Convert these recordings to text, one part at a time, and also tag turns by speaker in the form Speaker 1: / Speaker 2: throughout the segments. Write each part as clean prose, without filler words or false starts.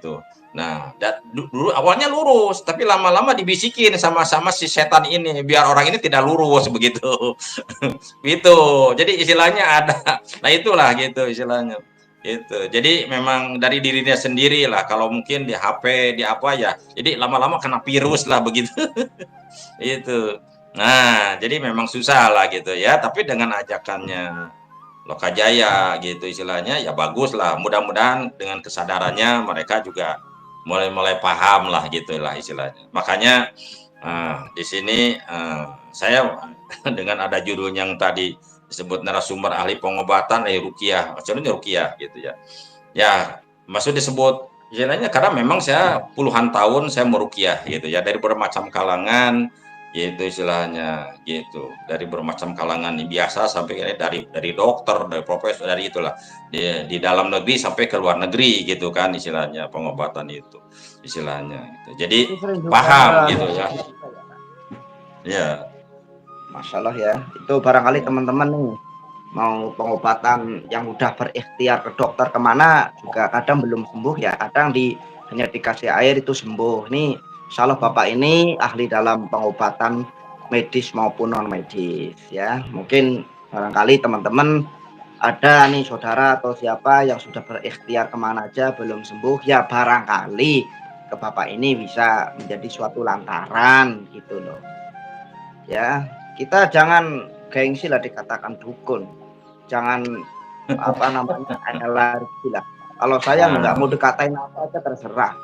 Speaker 1: gitu. Nah, dulu awalnya lurus, tapi lama-lama dibisikin sama si setan ini biar orang ini tidak lurus begitu. Gitu. Jadi istilahnya ada. Nah, itulah gitu istilahnya. Gitu. Jadi memang dari dirinya sendiri lah kalau mungkin di HP, di apa ya. Jadi lama-lama kena virus lah begitu. Itu. Nah, jadi memang susah lah gitu ya, tapi dengan ajakannya Lokajaya gitu istilahnya ya bagus lah. Mudah-mudahan dengan kesadarannya mereka juga mulai-mulai paham lah gitulah istilahnya. Makanya di sini saya dengan ada judul yang tadi disebut narasumber ahli pengobatan ruqyah, maksudnya ruqyah gitu ya. Ya, maksud disebut istilahnya karena memang saya puluhan tahun saya meruqyah gitu ya dari bermacam kalangan gitu istilahnya gitu dari bermacam kalangan biasa sampai dari dokter dari profesor dari itulah di dalam negeri sampai ke luar negeri gitu kan istilahnya pengobatan itu istilahnya gitu. Jadi
Speaker 2: Itu sering juga
Speaker 1: paham gitu ya. Ya.
Speaker 2: Masya Allah ya. Itu barangkali
Speaker 1: Ya.
Speaker 2: teman-teman nih mau pengobatan yang udah berikhtiar ke dokter kemana juga kadang belum sembuh ya. Kadang hanya dikasih air itu sembuh. Nih, insya Allah Bapak ini ahli dalam pengobatan medis maupun non medis ya. Mungkin barangkali teman-teman ada nih saudara atau siapa yang sudah berikhtiar kemana aja belum sembuh ya, barangkali ke Bapak ini bisa menjadi suatu lantaran gitu loh ya. Kita jangan gengsi lah dikatakan dukun, jangan apa namanya alergi lah. Kalau saya nggak mau dikatain apa aja terserah,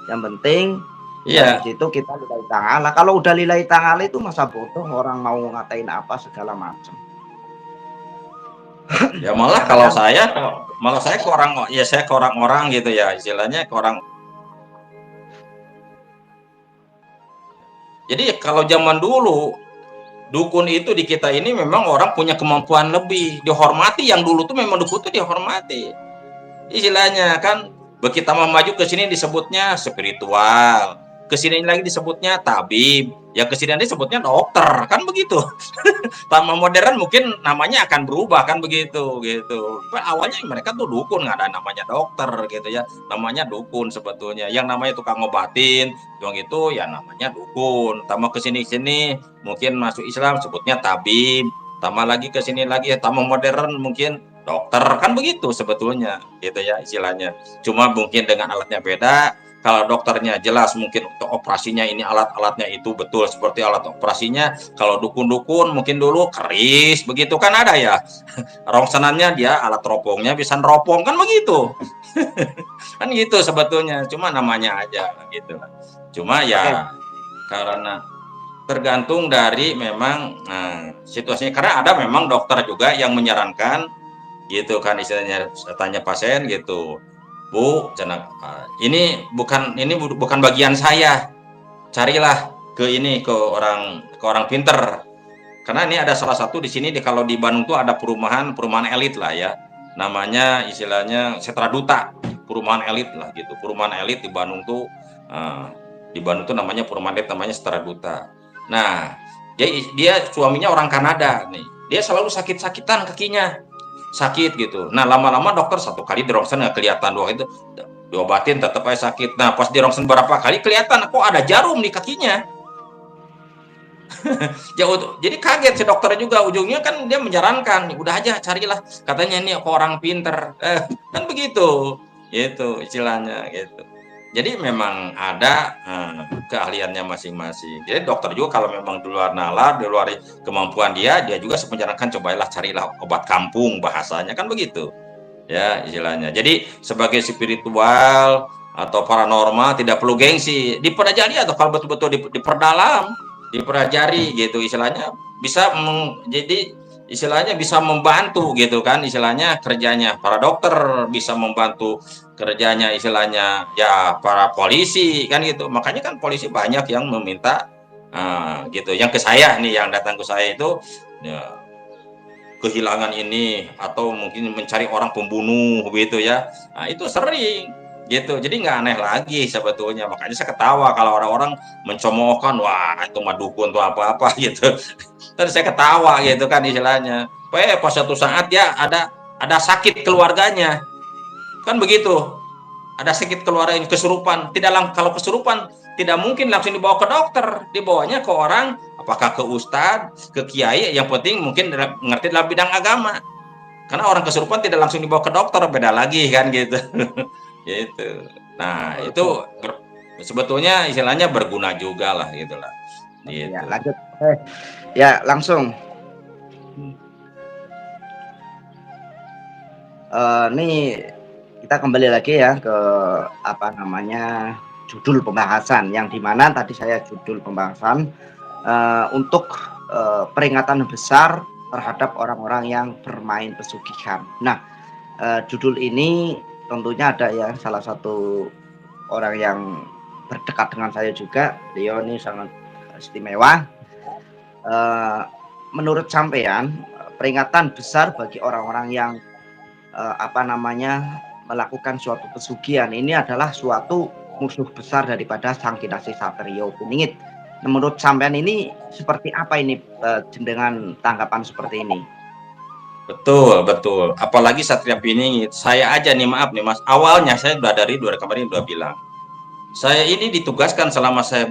Speaker 2: yang penting dari
Speaker 1: Iya.
Speaker 2: situ kita lillahi ta'ala. Kalau udah lillahi ta'ala itu masa bodoh orang mau ngatain apa segala macam.
Speaker 1: Ya malah
Speaker 2: Ya,
Speaker 1: saya ke orang ya saya ke orang-orang gitu ya istilahnya ke orang. Jadi kalau zaman dulu dukun itu di kita ini memang orang punya kemampuan lebih dihormati, yang dulu tuh memang dukun itu dihormati istilahnya kan. Begitu maju ke sini disebutnya spiritual, ke sini lagi disebutnya tabib, ya ke sini disebutnya dokter kan begitu. Tambah modern mungkin namanya akan berubah kan begitu gitu. Awalnya mereka tuh dukun, nggak ada namanya dokter gitu ya, namanya dukun sebetulnya. Yang namanya tukang ngobatin yang itu ya namanya dukun. Tambah kesini mungkin masuk Islam sebutnya tabib, tambah lagi kesini lagi tambah modern mungkin dokter kan begitu sebetulnya gitu ya istilahnya. Cuma mungkin dengan alatnya beda. Kalau dokternya jelas mungkin untuk operasinya ini alat-alatnya itu betul seperti alat operasinya. Kalau dukun-dukun mungkin dulu keris begitu kan ada ya. Rongsenannya dia alat teropongnya bisa neropong kan begitu. Kan gitu sebetulnya. Cuma namanya aja gitu. Cuma ya karena tergantung dari memang situasinya. Karena ada memang dokter juga yang menyarankan gitu kan istilahnya tanya pasien gitu. Bu, ini bukan bagian saya. Carilah ke orang pinter. Karena ini ada salah satu di sini kalau di Bandung tuh ada perumahan elit lah ya. Namanya istilahnya Setra Duta, perumahan elit lah gitu. Perumahan elit di Bandung tuh namanya perumahan elit namanya Setra Duta. Nah, dia suaminya orang Kanada nih. Dia selalu sakit-sakitan kakinya. Sakit gitu. Nah, lama-lama dokter satu kali di rongsen nggak kelihatan doang itu diobatin tetap aja sakit. Nah, pas di rongsen berapa kali kelihatan kok ada jarum di kakinya. Jadi kaget si dokter juga, ujungnya kan dia menyarankan udah aja carilah katanya ini kok orang pinter kan begitu gitu istilahnya gitu. Jadi memang ada keahliannya masing-masing. Jadi dokter juga kalau memang di luar nalar, di luar kemampuan dia juga menyarankan cobalah carilah obat kampung bahasanya kan begitu ya istilahnya. Jadi sebagai spiritual atau paranormal tidak perlu gengsi, dipelajari atau kalau betul-betul diperdalam, dipelajari gitu istilahnya bisa jadi istilahnya bisa membantu gitu kan istilahnya kerjanya para dokter, bisa membantu kerjanya istilahnya ya para polisi kan gitu. Makanya kan polisi banyak yang meminta gitu. Yang ke saya nih yang datang ke saya itu ya, kehilangan ini atau mungkin mencari orang pembunuh gitu ya. Nah, itu sering gitu. Jadi nggak aneh lagi sebetulnya. Makanya saya ketawa kalau orang-orang mencemoohkan, wah itu mah dukun tuh apa-apa gitu. Terus saya ketawa gitu kan istilahnya. Pas suatu saat ya ada sakit keluarganya. Kan begitu. ada sakit keluarga, kesurupan, kalau kesurupan tidak mungkin langsung dibawa ke dokter, dibawanya ke orang, apakah ke ustadz, ke kiai, yang penting mungkin ngerti dalam bidang agama. Karena orang kesurupan tidak langsung dibawa ke dokter, beda lagi kan gitu. Gitu. Nah, itu sebetulnya istilahnya berguna juga lah gitulah. Gitu.
Speaker 2: Ya, lanjut. Ya, langsung. Nih kita kembali lagi ya ke apa namanya judul pembahasan, yang dimana tadi saya judul pembahasan untuk peringatan besar terhadap orang-orang yang bermain pesugihan. Nah, judul ini tentunya ada ya salah satu orang yang berdekat dengan saya juga. Beliau ini sangat istimewa. Menurut sampean, peringatan besar bagi orang-orang yang melakukan suatu pesugihan ini adalah suatu musuh besar daripada Sang Kinasih Satriya Piningit. Menurut sampean ini seperti apa ini dengan tanggapan seperti ini?
Speaker 1: Betul, betul. Apalagi Satria Piningit. Saya aja nih, maaf nih Mas. Awalnya saya udah dari dua kemarin udah bilang. Saya ini ditugaskan selama saya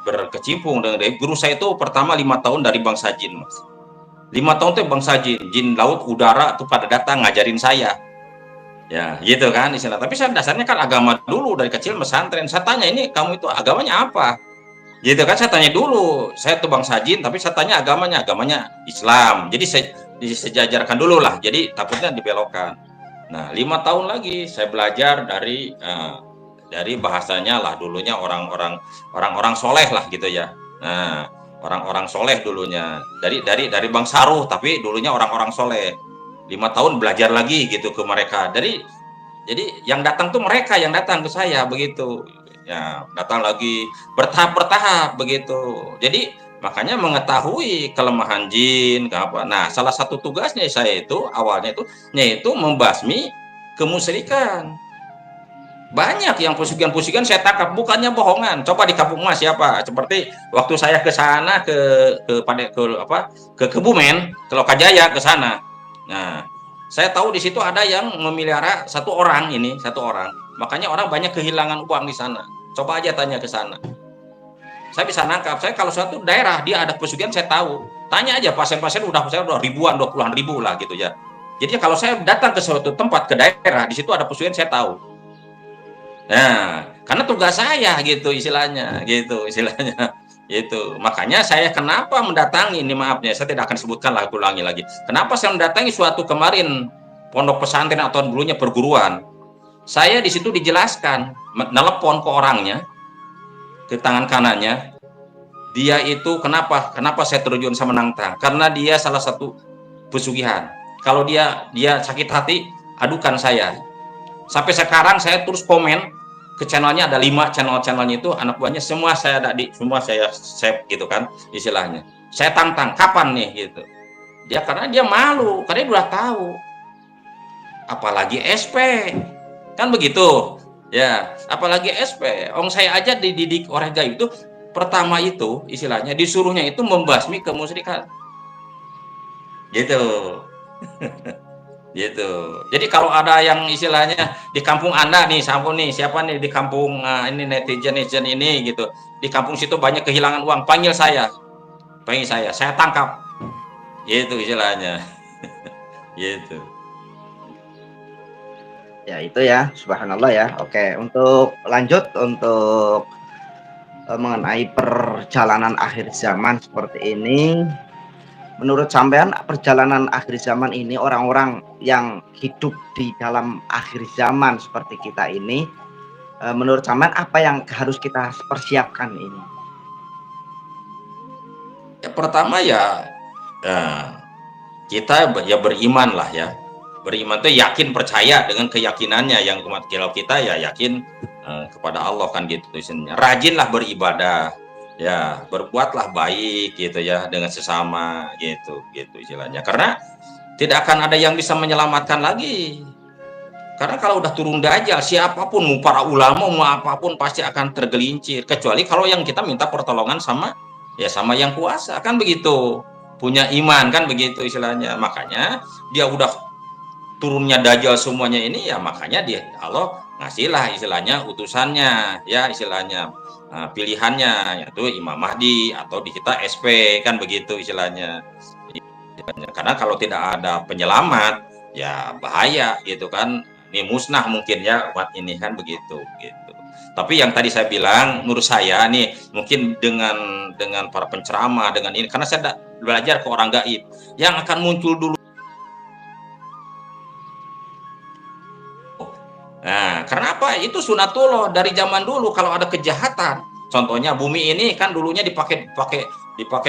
Speaker 1: berkecimpung dengan guru saya itu pertama 5 tahun dari bangsa jin, Mas. 5 tahun tuh bangsa jin laut, udara tuh pada datang ngajarin saya. Ya, gitu kan istilah. Tapi saya dasarnya kan agama dulu dari kecil pesantren. Saya tanya, ini kamu itu agamanya apa? Gitu kan, saya tanya dulu. Saya tuh bangsa jin, tapi saya tanya agamanya Islam. Jadi saya disejajarkan dulu lah. Jadi takutnya dibelokkan. Nah, 5 tahun lagi saya belajar dari bahasanya lah, dulunya orang-orang soleh lah gitu ya. Nah, orang-orang soleh dulunya dari Bang Saruh, tapi dulunya orang-orang soleh. 5 tahun belajar lagi gitu ke mereka. Jadi yang datang tuh mereka yang datang ke saya begitu. Ya, datang lagi bertahap begitu. Jadi makanya mengetahui kelemahan jin apa. Nah, salah satu tugasnya saya itu awalnya itu yaitu membasmi kemusyrikan. Banyak yang pusikan saya tangkap, bukannya bohongan. Coba di Kampung Mas siapa? Seperti waktu saya ke sana ke Kebumen, ke Lokajaya ke sana. Nah, saya tahu di situ ada yang memelihara satu orang. Makanya orang banyak kehilangan uang di sana. Coba aja tanya ke sana. Saya bisa nangkap. Saya kalau suatu daerah dia ada pesugihan saya tahu. Tanya aja pasien-pasien udah ribuan, 20-an ribu lah gitu ya. Jadi kalau saya datang ke suatu tempat ke daerah, di situ ada pesugihan saya tahu. Nah, karena tugas saya gitu istilahnya. Makanya saya kenapa mendatangi, ini maafnya saya tidak akan sebutkan lah, ulangi lagi. Kenapa saya mendatangi suatu kemarin pondok pesantren atau dulunya perguruan? Saya di situ dijelaskan, nelpon ke orangnya, ke tangan kanannya. Dia itu kenapa saya terjun sama Nangtang? Karena dia salah satu pesugihan. Kalau dia sakit hati, adukan saya. Sampai sekarang saya terus komen ke channelnya, ada 5 channelnya itu anak buahnya semua saya save gitu kan istilahnya. Saya tantang kapan nih gitu. Karena dia malu, karena dia udah tahu. Apalagi SP. Kan begitu. Ya, apalagi SP. Saya aja dididik orang gaib itu pertama itu istilahnya disuruhnya itu membasmi kemusyrikan. Gitu. Gitu. Jadi kalau ada yang istilahnya di kampung Anda nih, siapa nih di kampung ini netizen ini gitu. Di kampung situ banyak kehilangan uang, panggil saya, saya tangkap. Gitu istilahnya. Gitu.
Speaker 2: Ya itu ya, subhanallah ya. Oke, untuk lanjut untuk mengenai perjalanan akhir zaman seperti ini. Menurut sampean perjalanan akhir zaman ini, orang-orang yang hidup di dalam akhir zaman seperti kita ini, menurut sampean apa yang harus kita persiapkan ini?
Speaker 1: Ya, pertama kita beriman lah ya. Beriman itu yakin, percaya dengan keyakinannya yang kalau kita ya yakin kepada Allah kan gitu. Rajinlah beribadah. Ya, berbuatlah baik gitu ya dengan sesama gitu istilahnya. Karena tidak akan ada yang bisa menyelamatkan lagi. Karena kalau udah turun dajjal, siapapun, mau para ulama, mau apapun pasti akan tergelincir. Kecuali kalau yang kita minta pertolongan sama yang kuasa, kan begitu. Punya iman kan begitu istilahnya. Makanya dia udah turunnya Dajjal semuanya ini, ya makanya dia Allah ngasihlah istilahnya utusannya, ya istilahnya pilihannya, yaitu Imam Mahdi atau di kita SP, kan begitu istilahnya. Karena kalau tidak ada penyelamat, ya bahaya gitu kan, ini musnah mungkin ya umat ini, kan begitu gitu. Tapi yang tadi saya bilang, menurut saya nih, mungkin dengan para penceramah, dengan ini, karena saya belajar ke orang gaib, yang akan muncul dulu. Nah, karena apa? Itu sunatullah dari zaman dulu. Kalau ada kejahatan, contohnya bumi ini kan dulunya dipakai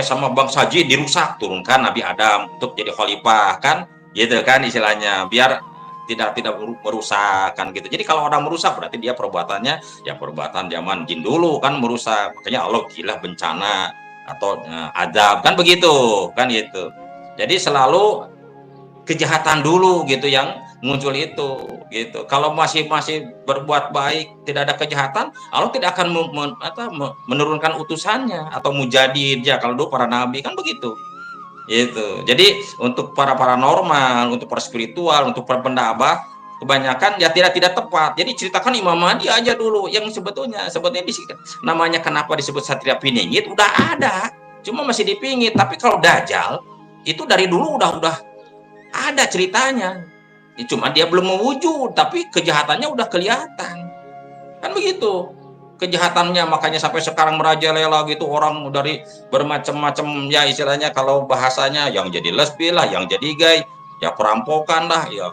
Speaker 1: sama bangsa jin, dirusak, turunkan Nabi Adam untuk jadi khalifah, kan gitu kan istilahnya, biar tidak merusak, kan gitu. Jadi kalau orang merusak berarti dia perbuatannya ya perbuatan zaman jin dulu, kan merusak. Makanya Allah gila bencana atau adab, kan begitu, kan gitu. Jadi selalu kejahatan dulu gitu yang muncul itu gitu. Kalau masih berbuat baik, tidak ada kejahatan, Allah tidak akan menurunkan utusannya atau mujadid ya, kalau dulu para nabi kan begitu. Itu. Jadi untuk para paranormal, untuk para spiritual, untuk para pendabah, kebanyakan ya tidak tepat. Jadi ceritakan Imam Mahdi aja dulu yang sebetulnya namanya kenapa disebut Satria Piningit udah ada, cuma masih dipingit. Tapi kalau Dajjal itu dari dulu udah ada ceritanya, cuma dia belum mewujud, tapi kejahatannya udah kelihatan, kan begitu kejahatannya. Makanya sampai sekarang merajalela gitu, orang dari bermacam-macam ya istilahnya, kalau bahasanya yang jadi lesbi lah, yang jadi gay, ya perampokan lah, ya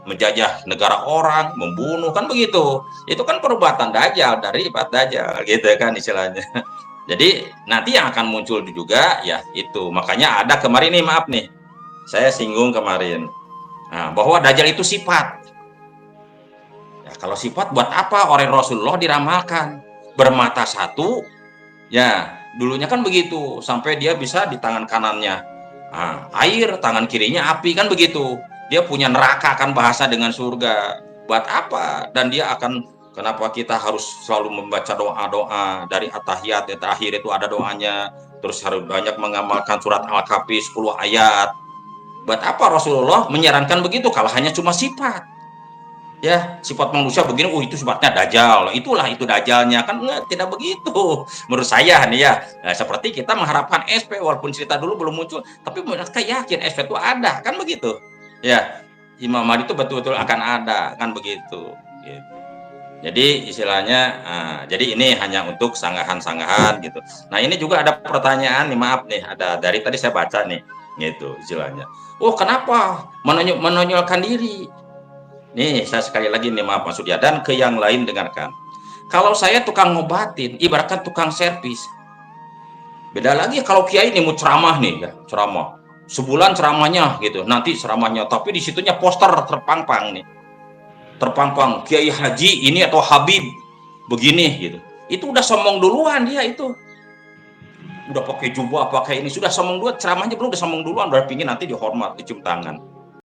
Speaker 1: menjajah negara orang, membunuh, kan begitu. Itu kan perbuatan Dajjal, dari ibadah Dajjal gitu kan istilahnya. Jadi nanti yang akan muncul juga ya itu. Makanya ada kemarin nih, maaf nih, saya singgung kemarin, bahwa Dajjal itu sifat. Ya, kalau sifat buat apa orang Rasulullah diramalkan bermata satu? Ya, dulunya kan begitu, sampai dia bisa di tangan kanannya air, tangan kirinya api, kan begitu. Dia punya neraka, kan bahasa dengan surga. Buat apa? Dan dia akan, kenapa kita harus selalu membaca doa-doa dari at-tahiyat yang terakhir itu ada doanya, terus harus banyak mengamalkan surat Al-Kahfi 10 ayat. Buat apa Rasulullah menyarankan begitu kalau hanya cuma sifat? Ya, sifat manusia begini, itu sifatnya Dajjal. Itulah itu Dajjalnya, kan enggak, tidak begitu. Menurut saya nih ya. Nah, seperti kita mengharapkan SP walaupun cerita dulu belum muncul, tapi mereka yakin SP itu ada, kan begitu. Ya, Imam Mahdi itu betul-betul akan ada, kan begitu. Gitu. Jadi istilahnya, jadi ini hanya untuk sanggahan-sanggahan gitu. Nah, ini juga ada pertanyaan nih, maaf nih, ada dari tadi saya baca nih, gitu istilahnya. Oh, kenapa menonjolkan diri? Nih, saya sekali lagi nih, maaf Mas Surya, dan ke yang lain dengarkan. Kalau saya tukang ngobatin, ibaratkan tukang servis. Beda lagi kalau kiai ini mau ceramah nih, ya, ceramah. Sebulan ceramahnya gitu, nanti ceramahnya, tapi di situnya poster terpampang nih. Terpampang Kiai Haji ini atau Habib begini gitu. Itu udah sombong duluan dia itu. Udah pakai jubah, pakai ini, sudah sombong duluan, ceramahnya belum udah sombong duluan, udah pingin nanti dihormat, dicium tangan.